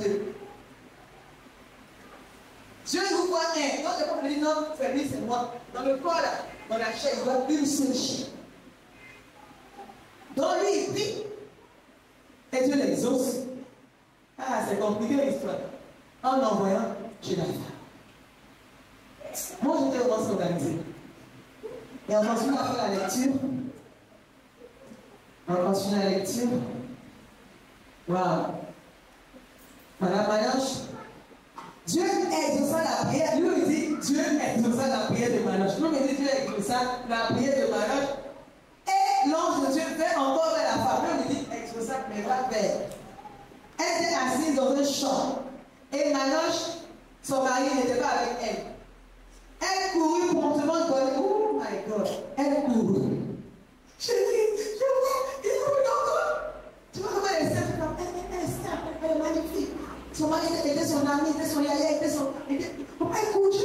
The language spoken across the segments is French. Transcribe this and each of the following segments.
Dieu. Dieu nous voit un. Donc, le peuple dit non, c'est lui, c'est moi. Dans le corps, là, dans la chair, il voit une seule chair. Dans lui, il vit. Et Dieu l'exauce. Ah, c'est compliqué l'histoire. En envoyant chez la femme. Moi, j'étais au s'organiser. Et on continue à faire la lecture. On continue la lecture. Waouh. Madame Manoche, Dieu exauça la prière. Lui, il dit Dieu exauça la prière de Manoche. Nous, il dit Dieu exauça la prière de Manoche. Et l'ange de Dieu fait encore vers la femme. Lui, il dit exauça, mais va vers. Elle était assise dans un champ. Et Manoche, son mari, n'était pas avec elle. Elle courut promptement de oh my God. Elle courut. Je dis, je vois, il court encore. Tu vois comment elle est simple? Elle est magnifique. Son mari était son ami, était son yaya, était son. Elle court, je dis,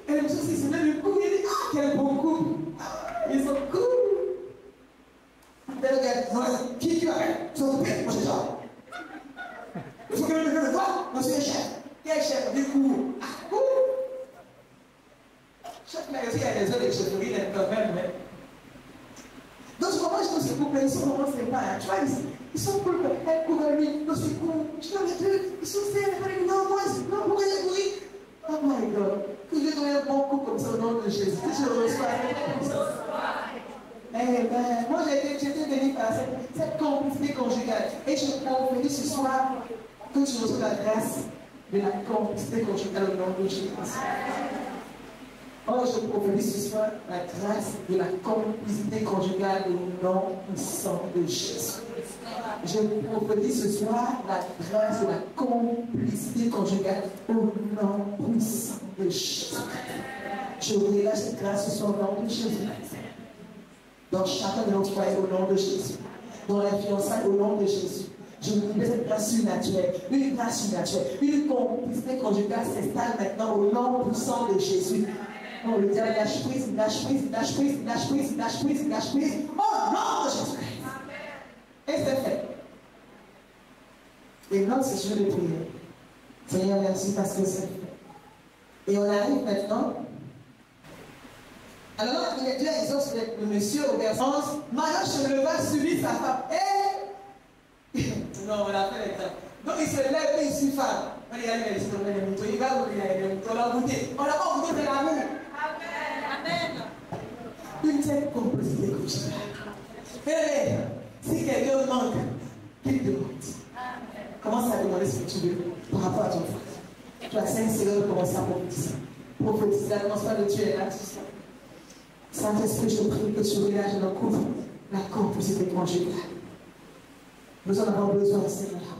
et le monsieur s'est levé le coup, il dit, ah, quel beau coup. Ils sont cool. Elle regarde, qui tu as? Tu vas couper? Moi, j'ai ça. Il faut que je me vois, monsieur le chef. Quel chef? Du coup, chaque magasin a des heures de chefferie, quand même. Donc, comment je me suis coupé? Ils sont vraiment sympas. Tu vois, ils sont cool. Elle court vers lui. Je suis cool. Je vois les deux. Ils sont sérieux. Non, moi, non, pourquoi j'ai couru? Oh my God. Que Dieu donne un bon coup comme ça au nom de Jésus. Que je reçois comme ça. Eh bien, moi, j'étais béni par cette complicité conjugale. Et je confie ce soir que je reçois la grâce de la complicité conjugale au nom de Jésus. Oh, je prophétise ce soir la grâce de la complicité conjugale au nom puissant de Jésus. Je prophétise ce soir la grâce de la complicité conjugale au nom puissant de Jésus. Je relâche cette grâce ce soir au nom de Jésus. Dans chacun de nos foyers au nom de Jésus. Dans les fiançailles au nom de Jésus. Je vous dis cette grâce surnaturelle, une grâce surnaturelle, une complicité conjugale s'installe maintenant au nom puissant de Jésus. On le dit, lâche prise, lâche prise, lâche prise, lâche prise, lâche prise, lâche prise. Au nom de Jésus. Et c'est fait. Et notre session de prière. Seigneur, merci parce que c'est fait. Et on arrive maintenant. Alors, il est déjà exauce le monsieur au verset 11. Manoche se leva, suivit sa femme. Et. Non, on a fait l'exemple. Donc il se lève et il suit femme. On dit, allez, il va vous dire, on l'a goûté. On n'a pas goûté de l'amour. Amen. Une telle complicité conjugale. Et si quelqu'un manque, qu'il demande. Commence à demander ce que tu veux par rapport à ton frère. Tu as 5 secondes pour commencer à prophétiser. Prophétiser, commence pas de tuer là, tout ça. Saint-Esprit, je prie que tu regardes et recouvres la complicité conjugale. Nous en avons besoin, Seigneur.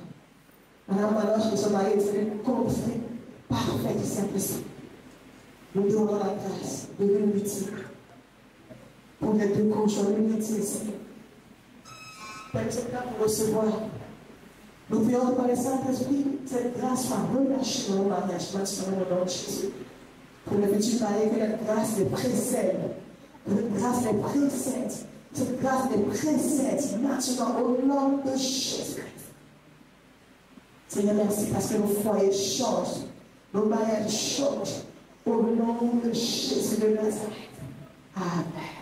Madame Manoche, que son mari est une complicité parfaite et simple. Nous demandons la grâce de l'unité. Pour les deux conjoints, l'unité, Seigneur. Père, pour recevoir. Nous prions par le Saint-Esprit, cette grâce soit relâchée dans le mariage, maintenant au nom de Jésus. Pour le futur mari, que la grâce les précède. Cette grâce les précède. Cette grâce les précède maintenant au nom de Jésus. Seigneur, merci parce que nos foyers changent, nos mariages changent au nom de Jésus de Nazareth. Amen.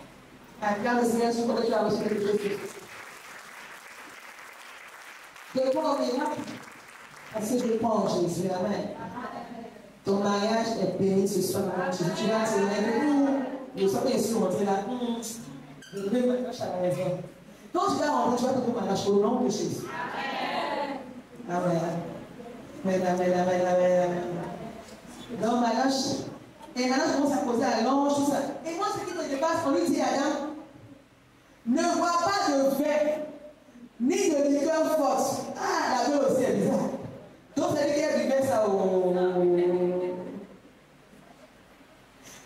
Acclame le Seigneur, je crois que tu as reçu quelque chose. Je crois au miracle parce que je crois en Jésus. Amen. Ton mariage est béni ce soir. Tu vas te lever. Nous sommes bien sûr rentrés là. Je vais me cacher à la maison. Quand tu vas rentrer, tu vas te trouver mariage au nom de Jésus. Amen. Amen, amen, amen, amen, amen. Donc, Manoche, et Manoche commence à poser à l'ange, tout ça. Et moi, ce qui me dépasse, on lui dit à Adam, ne bois pas de vin, ni de liqueur forte. Ah, la gueule aussi est bizarre. Donc, ça dit qu'elle buvait ça au.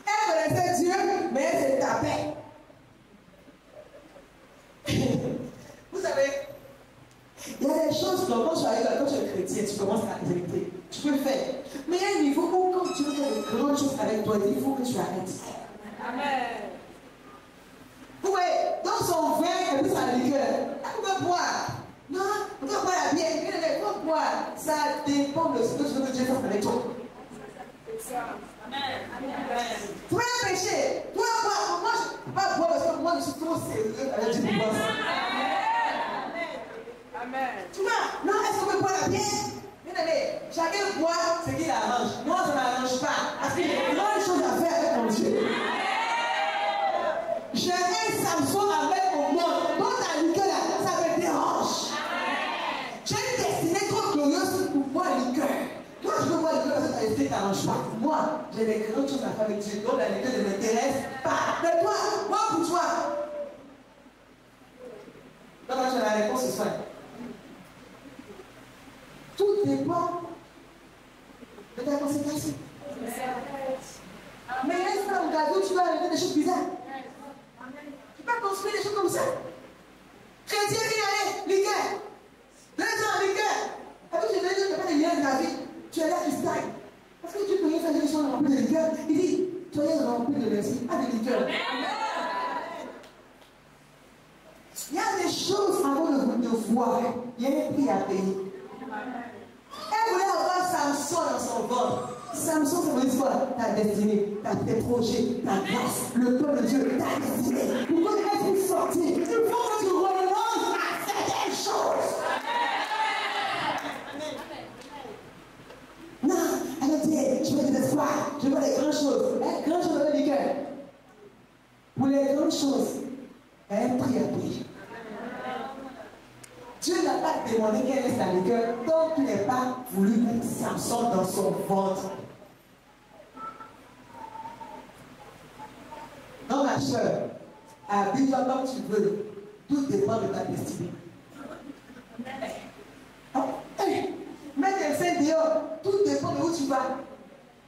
Elle connaissait Dieu, mais elle se tapait. Vous savez, il y a des choses que quand tu arrives là, quand tu es chrétien, tu commences à accepter. Tu peux faire. Mais il y a un niveau où quand tu veux faire de grandes choses avec toi, il faut que tu arrêtes. Amen. Vous voyez, dans son vin et puis sa liqueur, elle peut boire. Non, on peut boire la bière, elle peut boire. ça dépend de ce que tu veux que Dieu fasse avec toi. Toi, un péché. Toi, moi, je ne peux pas boire parce que moi, je suis trop sérieux avec Dieu. Amen. Tu vois, non, est-ce qu'on peut boire la bière? Bien aimé, chacun boit ce qu'il arrange. Moi, ça ne m'arrange pas. Parce qu'il y a plein de choses à faire avec mon Dieu. J'ai un Samson avec mon monde. Dans ta liqueur là, ça me dérange. J'ai une destinée trop glorieuse pour boire la liqueur. Toi, je veux boire la liqueur parce que ta destinée ne t'arrange pas. Moi, j'ai des grandes choses à faire avec Dieu. Donc la liqueur ne m'intéresse pas. Mais toi, moi pour toi. Donc j'ai la réponse ce soir. Tout dépend de ta consécration. Mais laisse pas au gâteau, tu vas arrêter des choses bizarres. Tu peux construire des choses comme ça. Chrétien qui allait, liqueur. 2 ans, liqueur. Avec je vais dire que tu n'as pas de lien de ta vie. Tu es là qui stagne. Parce que tu peux rien faire des choses remplies de liqueur. Il dit, tu es rempli de l'esprit, pas de liqueur. Il y a des choses avant de voir. Il y a un prix à payer. Elle voulait avoir Samson dans son ventre. Samson, ça veut dire quoi? Ta destinée, tes projets, ta grâce, le plan de Dieu, ta destinée. Pour que tu puisses sortir, il faut que tu renonces à certaines choses. Non, elle dit, je veux des espoirs, je veux des grandes choses. Les grandes choses dans le cœur. Pour les grandes choses, il y a un prix à payer. Dieu n'a pas demandé qu'elle laisse la liqueur tant qu'il n'est pas voulu mettre Samson dans son ventre. Non, ma soeur, habille-toi comme tu veux. Tout dépend de ta destinée. Hey, mets tes seins dehors. Tout dépend de où tu vas.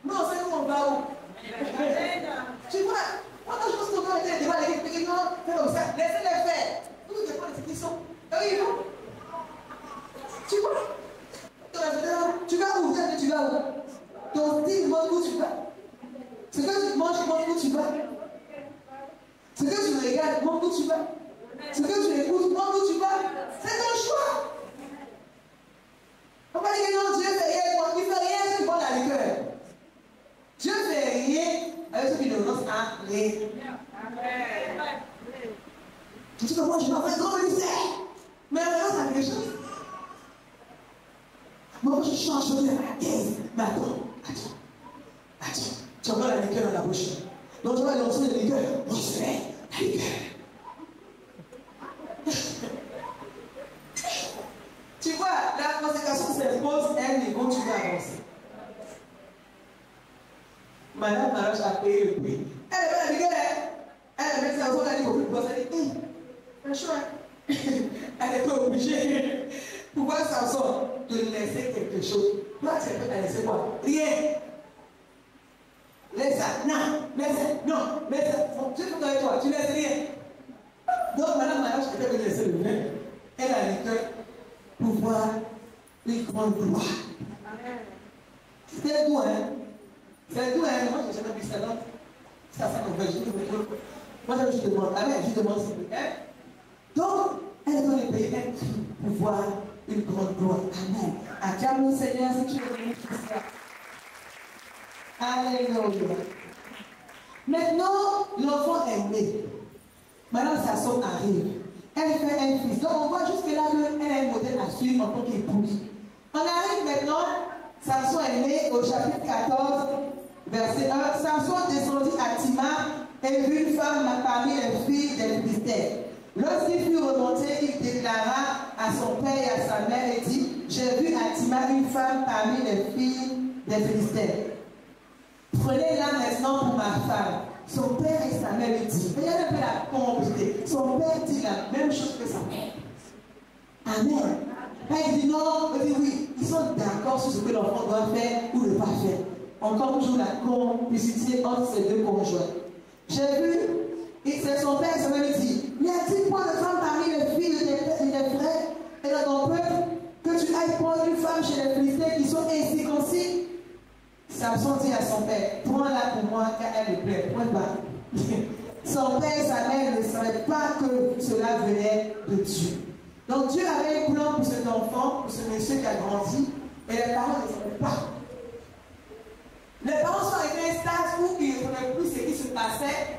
Non, c'est où on va où? Tu vois, quand je pense qu'on doit arrêter les débats, les gens font comme ça. Laissez-les faire. Tout dépend de ce qu'ils sont. Oui, non? Tu vois? Tu vas où? Tu vas où? Ton style montre où tu vas. Ce que tu manges montre où tu vas. Ce que tu regardes montre où tu vas. Ce que tu écoutes montre où tu vas. C'est ton choix. On va dire que non, Dieu fait rien. Il fait rien avec ce qui boit la liqueur. Dieu fait rien avec ceux qui ne renoncent à rien. Tu dis que moi je m'en fais grand lycée. Mais renonce à quelque chose. Moi, je change de la tête. Mais attends. Tu envoies la liqueur dans la bouche. Donc, tu vas lancer la liqueur. Moi, je fais la liqueur. Tu vois, la consécration s'impose, un niveau, tu vas avancer. Madame Maroche a payé le prix. Elle avait la liqueur. Elle avait ça, on a dit au plus de elle dit, un choix. Elle n'est pas obligée. Pourquoi Samson te laisser quelque chose? Toi, tu peux te laisser quoi? Rien. Laisse ça. Non. Laisse ça. Non. Laisse ça. Tu fais avec toi. Tu laisses rien. Donc, madame Maroche était venue laisser le vin. Elle a les cœurs pour voir une grande gloire. C'est tout, hein? C'est tout, hein? Moi, je n'ai jamais vu ça là. Ça me fait. Moi, je demande. Amen. Je demande s'il vous plaît. Donc, elle doit les payer un prix pour voir une grande gloire. Amen. Acclame le Seigneur si tu veux venir Christ. Alléluia. Maintenant, l'enfant est né. Maintenant, Samson arrive. Elle fait un fils. Donc, on voit jusque-là qu'elle est un modèle à suivre en tant qu'épouse. On arrive maintenant. Samson est né au chapitre 14, verset 1. Samson descendit à Timna et vit une femme parmi les filles des Philistins. Lorsqu'il fut remonté, il déclara à son père et à sa mère et dit, j'ai vu à Timna une femme parmi les filles des Philistins. Prenez-la maintenant pour ma femme. Son père et sa mère lui disent, regardez un peu la complicité. Son père dit la même chose que sa mère. Amen. Là, il dit non, il dit oui. Ils sont d'accord sur ce que l'enfant doit faire ou ne pas faire. Encore toujours la complicité entre ces deux conjoints. J'ai vu, et c'est son père et sa mère lui dit, n'y a-t-il point de femme parmi les filles de tes frères et de ton peuple que tu ailles prendre une femme chez les Philistins qui sont incirconcis? Samson dit à son père, prends-la pour moi car elle me plaît. Point barre. Son père et sa mère ne savaient pas que cela venait de Dieu. Donc Dieu avait un plan pour cet enfant, pour ce monsieur qui a grandi. Et les parents ne savaient pas. Les parents sont arrivés à un stade où ils ne savaient plus ce qui se passait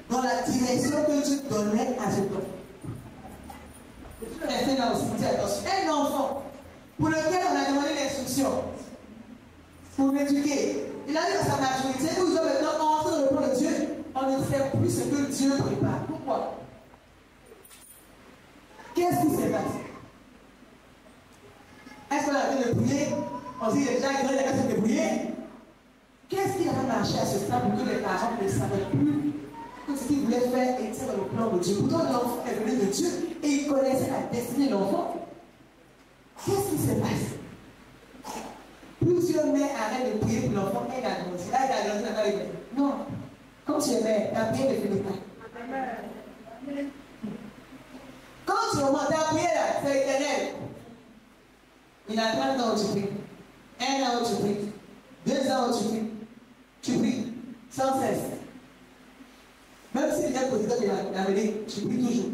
dans la direction que Dieu donnait à cet enfant. Je peux rester là aussi, dire attention. Un enfant pour lequel on a demandé l'instruction pour l'éduquer, il arrive à sa majorité où il doit maintenant entrer dans le plan de Dieu. On ne sait plus ce que Dieu prépare. Pourquoi? Qu'est-ce qui s'est passé? Est-ce qu'on a fait de prier? On dit déjà qu'il y a de débrouiller. Qu'est-ce qui a marché à ce stade pour que les parents ne savaient plus que ce qu'ils voulaient faire était dans le plan de Dieu? Pourtant, l'enfant est venu de Dieu et il connaissait la destinée de l'enfant. Qu'est-ce qui s'est passé? Plusieurs mères arrêtent de prier pour l'enfant et il a grandi. Là, il a grandi, il n'a pas eu. Non. Quand tu es mère, ta prière ne finit pas. Quand tu remontes ta prière, c'est éternel. Il a 30 ans où tu pries. 1 an où tu pries. 2 ans où tu pries. Tu pries sans cesse. Même si il est président de l'Amérique, tu pries toujours.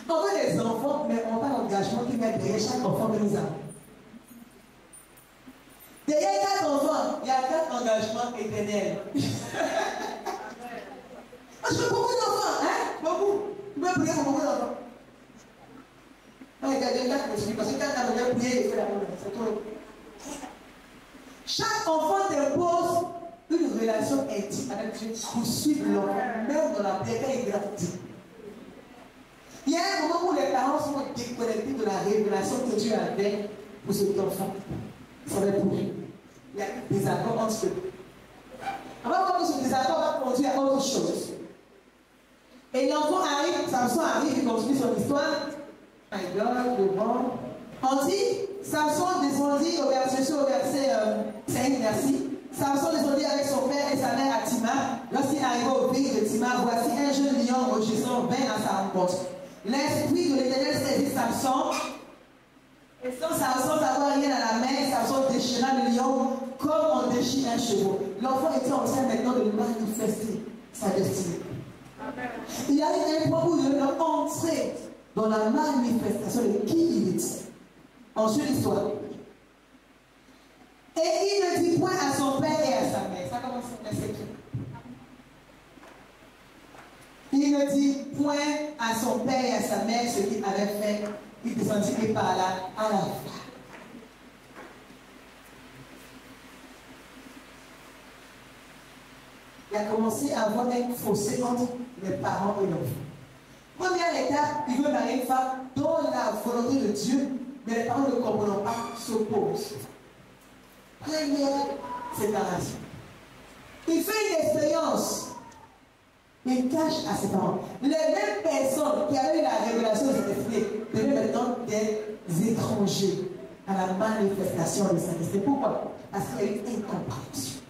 On veut des enfants, mais on n'a pas l'engagement qui met derrière chaque enfant que nous avons. Derrière 4 enfants, il y a 4 engagements éternels. Je veux beaucoup d'enfants, hein? Beaucoup. Je veux prier pour beaucoup d'enfants. Non, il y a des 4 aussi, parce que quand on a prié, il fait la bonne. C'est tout. Chaque enfant d'impose une relation intime avec Dieu pour suivre l'enfant, même dans la prière et gratuite. Il y a un moment où les parents sont déconnectés de la révélation que Dieu avait pour cet enfant. Ça va être pour lui. Il y a des désaccords entre eux. On va voir que ce désaccord va conduire à autre chose. Et l'enfant arrive, Samson arrive, il continue son histoire. My God, le vent. On dit, Samson descendit au verset 5, merci. Samson descendit avec son père et sa mère à Timar. Lorsqu'il arriva au pays de Timar, voici un jeune lion rugissant vint à sa rencontre. L'esprit de l'Éternel saisit Samson. Et sans Samson n'avoir rien à la main, Samson déchira le lion comme on déchire un chevaux. L'enfant était en train maintenant de manifester sa destinée. Il arrive à un point où il doit entrer dans la manifestation de qui il est. Ensuite, l'histoire. Et il ne dit point à son père et à sa mère. Ça commence à verset 2. Il ne dit point à son père et à sa mère ce qu'il avait fait. Il descendit et parla à la fin. Il a commencé à avoir un fossé entre les parents et l'enfant. Première étape, il veut marier une femme dont la volonté de Dieu, mais les parents ne comprenant pas, s'opposent. Première séparation. Il fait une expérience. Il cache à ses parents. Les mêmes personnes qui avaient eu la révélation de cette destinée deviennent maintenant des étrangers à la manifestation de sa destinée. Pourquoi? Parce qu'il y a eu une incompréhension.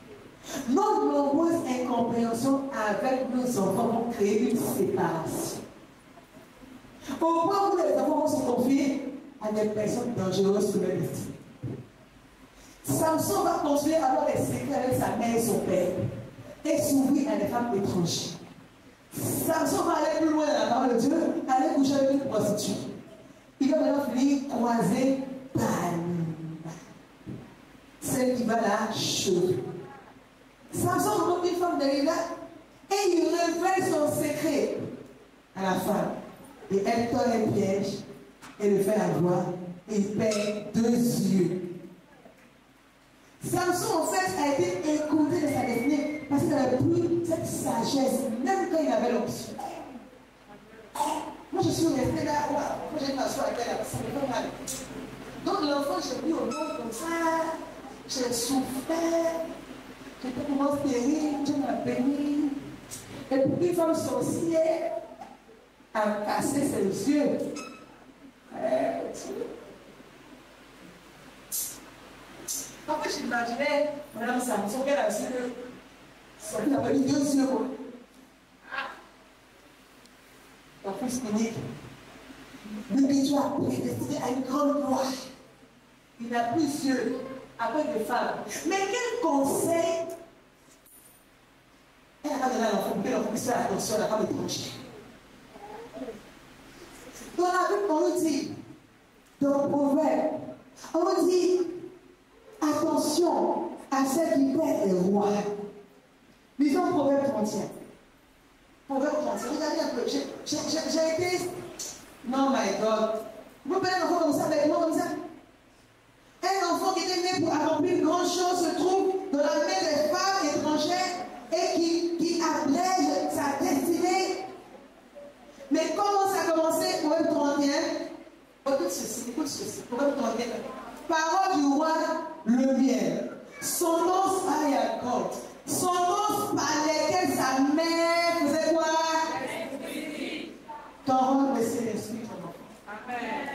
Nos nombreuses incompréhensions avec nos enfants vont créer une séparation. Au point où les enfants vont se confier à des personnes dangereuses pour leur destinée. Samson va continuer à avoir des secrets avec sa mère et son père et s'ouvrir à des femmes étrangères. Samson va aller plus loin dans la parole de Dieu, aller coucher avec une prostituée. Il va maintenant finir croiser Dalila, celle qui va la cheveux. Samson rencontre une femme Dalila et il révèle son secret à la femme. Et elle tord un piège et le fait avoir et il perd 2 yeux. Samson en fait a été écouté de sa destinée parce qu'il n'avait plus cette sagesse, même quand il avait l'option. Moi je suis resté là, moi j'ai m'asseoir avec elle, ça me fait mal. Donc l'enfant, j'ai mis au monde comme ça, j'ai souffert, j'étais comment stérile, Dieu m'a béni. Et puis une femme sorcière a cassé ses yeux. Après, j'imaginais, Madame Samson, qu'elle a aussi son fils avait eu 2 yeux. Ton fils unique. Mais Dieu a prédestiné à une grande gloire. Il n'a plus yeux après des femmes. Mais quel conseil elle n'a pas donné à l'enfant pour que l'enfant puisse faire attention à la femme étrangère. Dans la Bible, on nous dit Dans Proverbe, on dit attention à ceux qui perdent les rois. Lisons Proverbe 31. Proverbe 31. Regardez un peu. J'ai été. Non, my God. Vous pouvez un enfant comme ça, avec moi comme ça. Un enfant qui était né pour accomplir une grande chose se trouve dans la main des femmes étrangères et qui abrège sa destinée. Mais comment ça a commencé? Proverbe 31. Écoute ceci. Proverbe 31. Parole du roi, le miel. Sentence à Yacob. Sentence par lesquelles sa mère faisait quoi? Ton rôle, c'est l'esprit, ton enfant. Amen.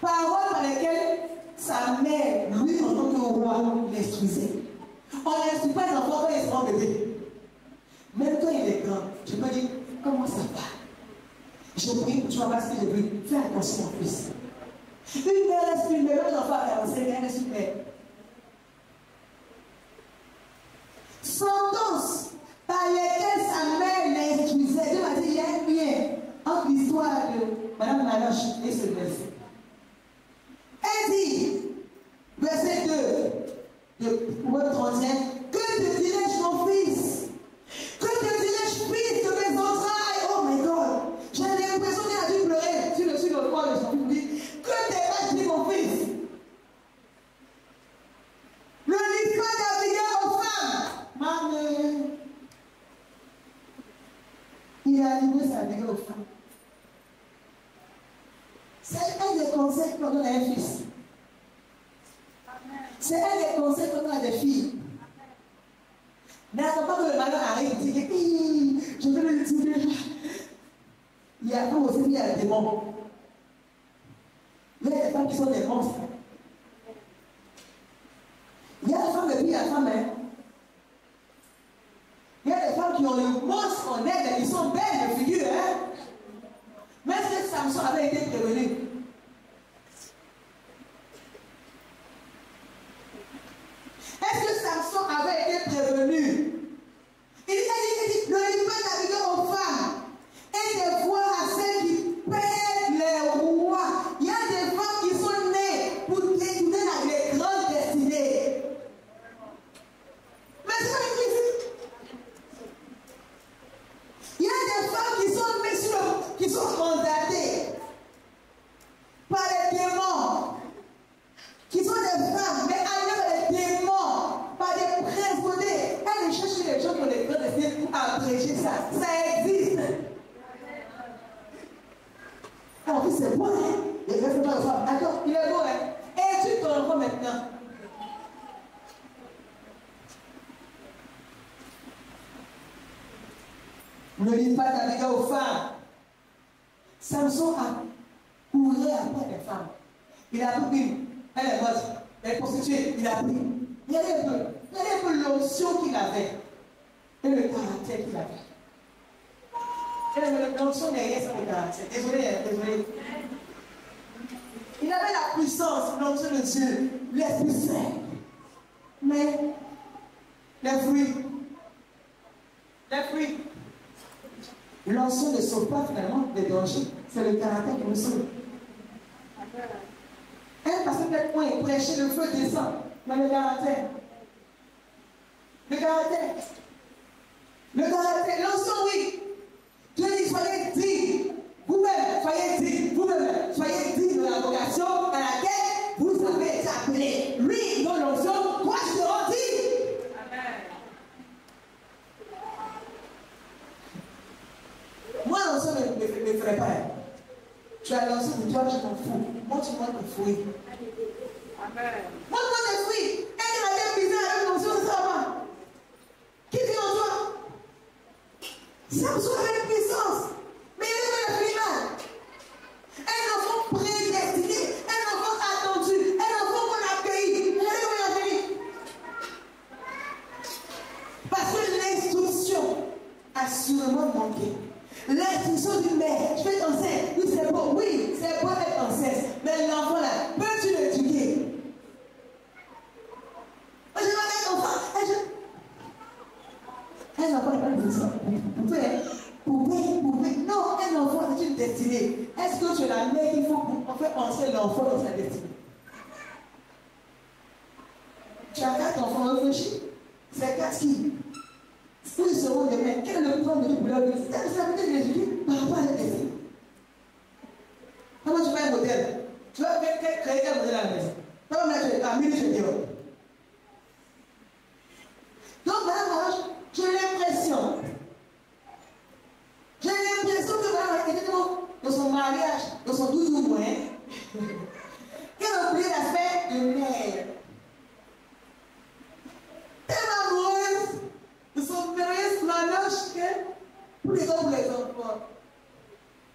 Paroles par lesquelles sa mère, lui, en tant que roi, l'instruisait. On n'instruit pas l'enfant quand il est grand bébé. Même quand il est grand, je peux dire, comment ça va? Je prie, tu vas voir ce que je prie. Fais attention en plus. Une mère reste une mère, l'autre enfant est avancé, elle reste une mère. Sentence par lesquelles sa mère l'instruisait. Dieu m'a dit, il y a un lien entre l'histoire de Madame Maloche et ce verset. Elle dit, verset 2 de Proverbe 31, que te dirais-je mon fils? Que te dirais-je fils de mes entrailles? Oh my God! J'ai l'impression qu'elle a dû pleurer sur le corps de son fils. Que t'ai-je dit mon fils? Ne lis pas d'Abigail aux femmes. Maman, il a livré sa vie aux femmes. C'est un des conseils qu'on donne à un fils. C'est un des conseils qu'on donne à des filles. N'attends pas que le malheur arrive et dit je vais le tuer. Il y a pas aussi il y a des démons. Il y a des femmes qui sont des monstres. Il y a des femmes et puis il y a des femmes. Il y a des femmes qui ont le monstre en elles et qui sont belles de figure. Mais est-ce que Samson avait été prévenu? Est-ce que Samson avait été prévenu? Il dit, ne lis pas d'Abigail aux femmes et des voix à celles qui perdent les rois. Il y a des femmes qui sont nées pour détourner les grandes destinées. Mais c'est pas une musique. Il y a des femmes qui sont nées qui sont mandatées par les démons, qui sont des femmes, mais avec les démons, par des présentés. Elles cherchent les gens qui ont les grandes destinées pour abréger ça. Ça existe. Alors, c'est bon, hein? Il ne reste pas de femme. Attends, il est beau, hein? Et tu ton enfant maintenant. Ne lis pas d'Abigail aux femmes. Samson a couru après les femmes. Il a pris elle est morte, elle est prostituée, il a pris. Il y avait un peu l'onction qu'il avait et le caractère qu'il avait. L'onction n'est rien sans le caractère. Désolé. Il avait la puissance, l'onction de Dieu, l'Esprit Saint. Mais les fruits, l'onction ne sauve pas finalement des dangers. C'est le caractère qui nous sauve. Parce que peut-être quand il prêchait, le feu descend. Mais le caractère. L'onction, oui. Dieu dit, soyez dignes. Vous-même, soyez dignes de la vocation à laquelle vous avez été appelés. Lui, dans l'onction, toi, je te rends digne. Amen. Moi, l'onction ne me ferait pas. Tu as lancé pour toi, je m'en fous. Moi, tu m'as me fouiller. Amen. Moi, tes fruits. Elle m'a dit bizarre avec l'onction, ça va. Qui vit en toi? Samson avait une puissance. Mais il avait le final. Un enfant prédestiné. Un enfant attendu. Un enfant qu'on a accueilli. Regardez comment il a fini. Parce que l'instruction a sûrement manqué. L'instruction d'une mère, je vais enceinte, oui c'est beau être enceinte, mais l'enfant là, peux-tu l'éduquer? Moi je vais mettre l'enfant, un enfant n'est pas une puissance, vous pouvez, Poupée. Non, un enfant, c'est une destinée. Est-ce que tu es la mère qu'il faut en fait penser l'enfant dans sa destinée? Tu as 4 enfants, réfléchis. C'est 4 qui? Où ils seront demain? Quel est le plan de couleur de c'est la responsabilité de Jésus par rapport à la destinée. Comment tu fais un modèle? Tu vas créer quel modèle à la maison? Comment là, tu es à 1000 je dis. Donc, là, j'ai l'impression que voilà, dans son mariage, dans son 12 mois, qu'elle a oublié l'aspect de mère. Tellement amoureuse de son merveilleux mariage que pour les enfants.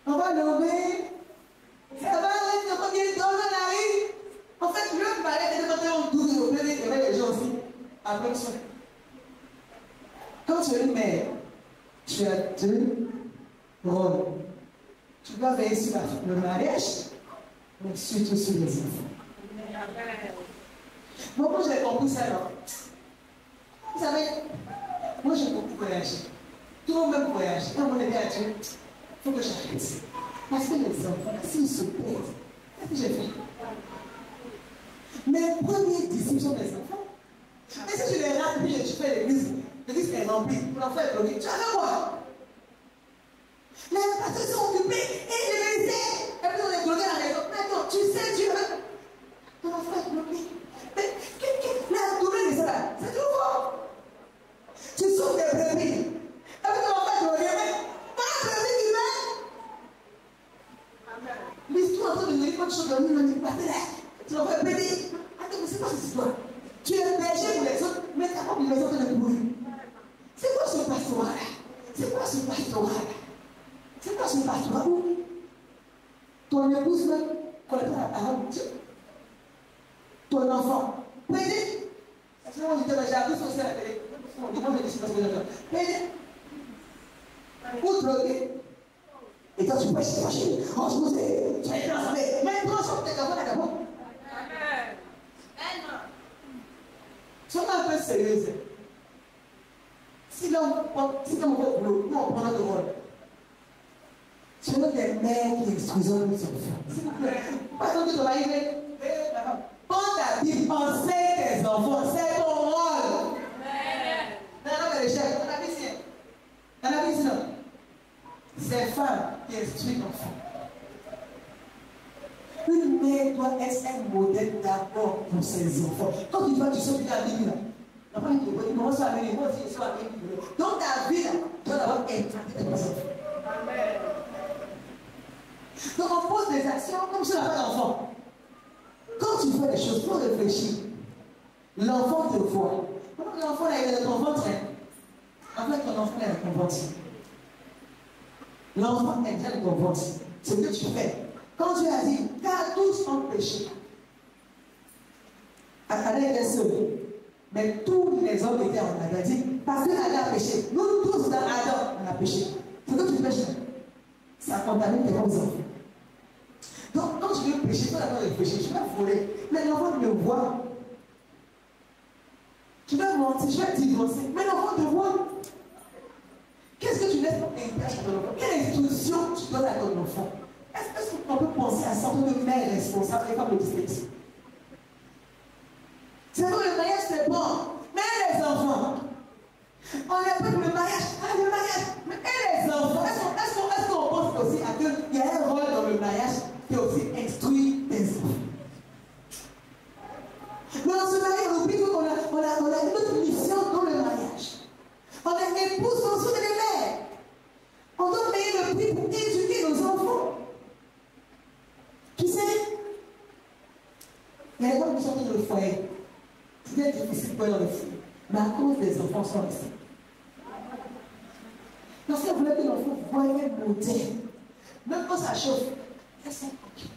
On va nommer, ça va être combien de temps on arrive. En fait, le mariage est de en 12 mois, il y avait les gens aussi, après ça. Quand tu es une mère, tu as 2 rôles. Tu dois veiller sur le mariage, mais surtout sur les enfants. Moi, quand j'ai compris ça, là, vous savez, moi j'ai beaucoup voyagé. Tout le monde même voyage. Quand on est à Dieu, il faut que j'arrête. Parce que les enfants, s'ils se plaisent, qu'est-ce que j'ai fait? Mes premiers disciples sont des enfants. Mais si je les rate, puis je fais l'église est remplie, pour l'enfant est bloqué, tu vas faire quoi? Les pasteurs sont occupés et les laisser. Et puis on est bloqué à la maison. Maintenant, tu sais, Dieu, ton enfant est bloqué. Mais la douleur de ça là, c'est tout fort. Tu souffres des brebis. Et puis ton enfant est bloqué. Mais pas un brebis qui meurt. L'histoire en train de nous dire quand tu chantes dans le monde, tu l'en fais péter. Attends, mais c'est quoi cette histoire? Tu es berger pour les autres, mais tu n'as pas pour les autres de mourir. C'est quoi ce pastorat là? C'est quoi ce pastorat là? C'est quoi ce pastorat? Ton épouse même, qu'on n'est pas la parole de Dieu. Ton enfant, pédé. Parce que moi, j'ai appris sur ça à la télé. Moi, je dis parce que j'ai pédé. Ou drogué. Et quand tu prêches, c'est fâché. Oh, je vous ai. Tu as été ensemble. Mais transforme tes enfants d'abord. Sois un peu sérieuse. Si l'on va au boulot, nous on prend notre rôle. Ce sont des mères qui instruisent nos enfants. S'il vous plaît. Pas tant que tu vas arriver. Quand ta Bible enseigne tes enfants, c'est ton rôle. Dans la recherche, dans la vie, non. C'est femmes qui instruisent l'enfant. Une mère doit être un modèle d'abord pour ses enfants. Quand tu vas, tu sors de la Bible. Donc ta vie, tu dois d'abord implanter tes enfants. Donc on pose des actions comme si on avait un enfant. Quand tu fais des choses, il faut réfléchir. L'enfant te voit. Quand l'enfant est dans ton ventre, en fait ton enfant est dans ton ventre. L'enfant est déjà dans ton ventre. C'est ce que tu fais. Quand Dieu a dit, car tous ont péché. Adam était seul. Mais tous les hommes étaient en Adam. Il dit, parce que Adam a péché. Nous tous dans Adam, on a péché. C'est que tu pêches. Ça contamine tes enfants. Donc, quand tu veux pécher, tu vas d'abord réfléchir. Tu vas voler. Mais l'enfant me voit. Tu vas mentir, tu vas divorcer. Mais l'enfant te voit. Qu'est-ce que tu laisses pour implanter ton enfant? Quelle instruction tu donnes à ton enfant? Est-ce qu'on peut penser à ça en tant que mère responsable et pas de dyslexie? C'est vrai, le mariage c'est bon, mais les enfants, on n'est pas pour le mariage. Ah, le mariage, mais les enfants, est-ce qu'on pense aussi à qu'il y a un rôle dans le mariage qui est aussi instruit des enfants? Mais dans ce mariage, on oublie qu'on a une autre mission dans le mariage. On est épouse, on sont des mères. On doit payer le prix pour éduquer nos enfants. Tu sais, il y a des femmes qui sont dans le foyer. C'est difficile pour dans le foyer. Mais à cause des enfants sont ici. Parce qu'on voulait que l'enfant voie un modèle. Même quand ça chauffe, elles sont coquilles.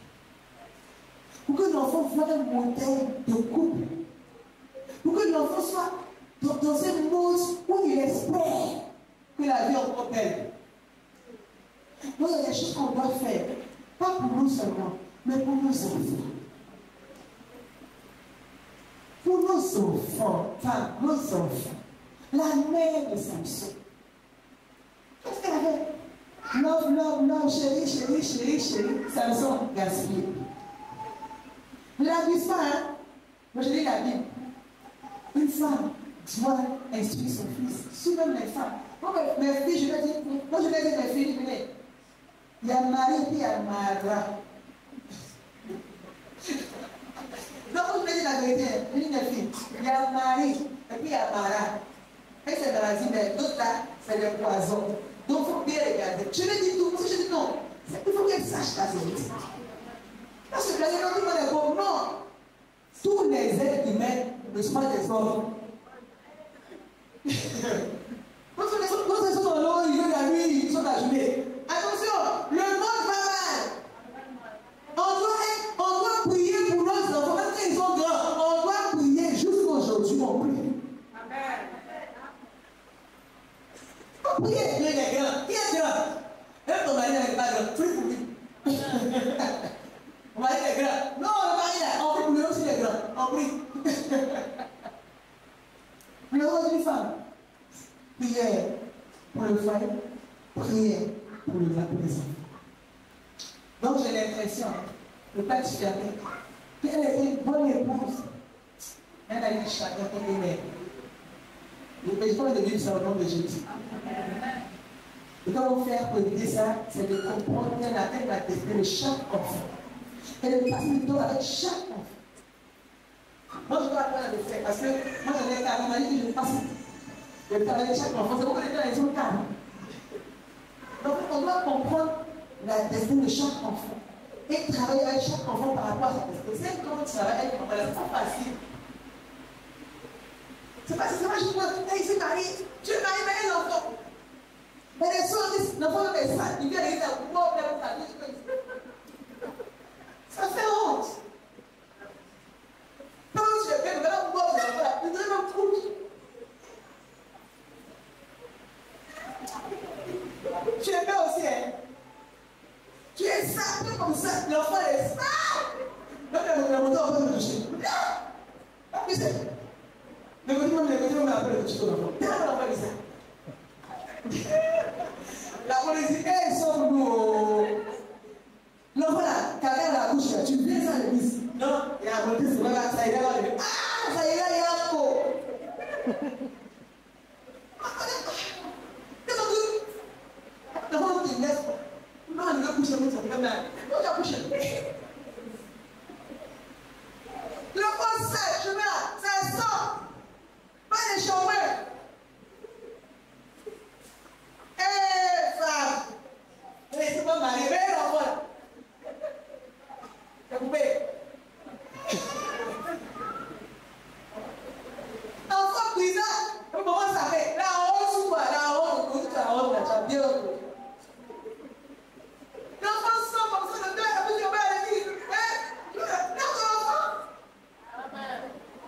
Pour que l'enfant voie un modèle de couple. Pour que l'enfant soit dans un monde où il espère que la vie est encore belle. Donc il y a des choses qu'on doit faire. Pas pour nous seulement, mais pour nos enfants. Pour nos enfants, nos enfants. La mère de Samson. Qu'est-ce qu'elle avait? Love, love, love, chérie, chérie, chérie, chérie. Samson, gaspillé. Ne l'abuse pas, hein. Moi, je lis la Bible. Une femme doit instruire son fils. Sous même les femmes. Moi, mes filles, je vais dire mes filles, venez. Il y a Marie et puis il y a Mara. Donc, je vais dire la vérité. Je dis mes filles. Il y a Marie et puis il y a Mara. Et c'est maladie, mais d'autres là, c'est des poisons. Donc, il faut bien regarder. Je lui dis tout. Je dis non. Il faut qu'elle sache la vérité. Parce que la vérité, on est bon. Non. Tous les êtres humains ne sont pas des hommes. Quand ils sont dans l'eau, ils viennent la nuit, ils sont la journée. Attention, le monde va mal. On doit prier pour nos enfants, même quand ils sont grands. On doit prier jusqu'à aujourd'hui, on prie. Amen. On prie, il est grand. Qui est grand? Même ton mari n'est pas grand. Prie pour lui. Mon mari est grand. Non, le mari là, on prie pour lui aussi, il est grand. On prie. Le rôle d'une femme. Prière pour le foyer, prière pour les enfants. Donc j'ai l'impression, le père du fermé, qu'elle est une bonne épouse. Elle a eu chacun comme une mère. Le président de Dieu, c'est au nom de Jésus. Et comment faire pour aider ça, c'est de comprendre qu'elle a la destinée de chaque enfant. Elle est passée du temps avec chaque enfant. Moi, je dois apprendre à le faire parce que moi, j'en ai carrément dit que je passe. Je travaille avec chaque enfant, c'est pourquoi les gens sont calmes. Donc, on doit comprendre la destinée de chaque enfant et travailler avec chaque enfant par rapport à sa destinée. C'est comment tu travailles avec l'enfant, c'est pas facile. C'est pas facile, c'est pas juste hey, c'est Marie, tu es marié avec un enfant. Mais les soeurs disent, l'enfant est sale, il vient de dire, wow, ça fait honte. Quand tu es bien, maintenant, wow, il devrait même trouver. Tu es bien aussi, hein? Tu es sale comme ça, l'enfant est sale. Donc, le moteur va me toucher. Non! Tu sais, le côté, on m'a appelé le toucher ton enfant. T'as l'enfant de ça. La police dit, hé, sauve-nous. L'enfant là, quelqu'un à la bouche, tu viens ça le bis. Non, il y a un côté, c'est pas ça, il est là, ah, ça y est, là, il y a un pot. L'enfant qui laisse, non, il va coucher, ça fait comme ça. Non, il va coucher. L'enfant sait, je vais là, ça sort. Pas les chômeurs. Hé, femme. C'est pas marié, mais l'enfant là. T'as coupé. Enfant cuisant, comment ça fait? La honte ou quoi? La honte, on dit que la honte, là, tu as bien. L'enfant sort comme ça, le deux, la bouche, elle dit, hein? Non, l'enfant.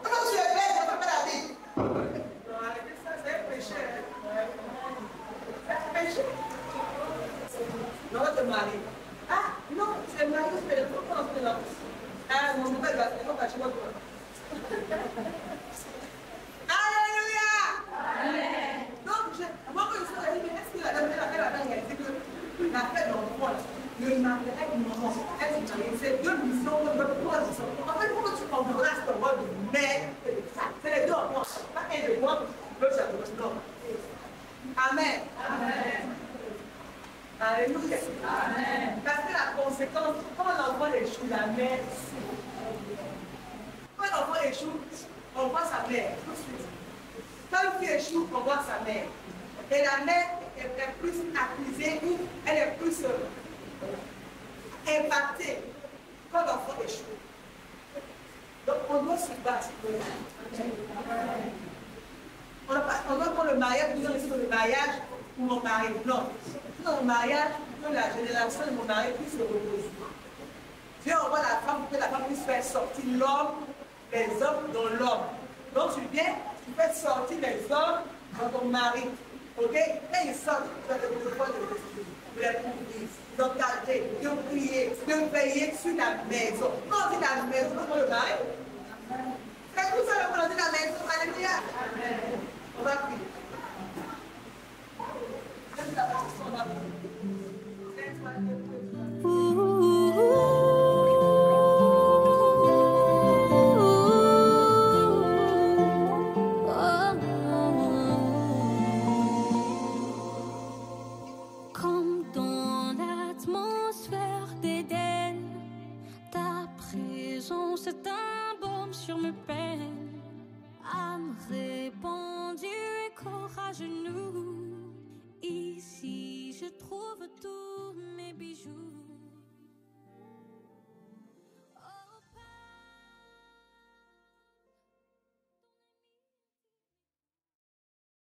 Comment tu es belle, ça fait pas la vie. Non, arrêtez ça, c'est un péché. C'est un péché. Non, te marie. Ah, non, c'est marié, c'est le trop en là. Ah, mon père va faire pas chez moi. Alléluia! Amen. Donc, moi, quand je suis dit, est-ce que la dame, elle a dit que la fête d'enfant, le mariage avec une enfant, c'est deux missions, trois missions. En fait, pourquoi tu embrasses ton rôle de mère et de femme? C'est les deux enfants. Pas un de moi, l'autre, c'est l'autre. Amen. Amen. Alléluia. Amen. Parce que la conséquence, quand l'enfant échoue, la mère souffre. Quand l'enfant échoue, on voit sa mère tout de suite. Quand une fille échoue, on voit sa mère. Et la mère est plus accusée ou elle est plus impactée quand l'enfant échoue. Donc on doit se battre. On doit prendre le mariage, nous allons le mariage pour mon mari. Non. Dans le mariage, que la génération de mon mari puisse se reposer. Dieu envoie la femme pour que la femme puisse faire sortir l'homme, les hommes dans l'homme. Donc tu viens, tu fais sortir les hommes dans ton mari. Ok? Et ils sortent, tu as le pouvoir de l'esprit, de les couvrir, d'encadrer, de prier, de veiller sur la maison. Quand on dit la maison, c'est pour le mari. C'est tout ça, on dit la maison. Alléluia. On va prier. Ouvre tous mes bijoux.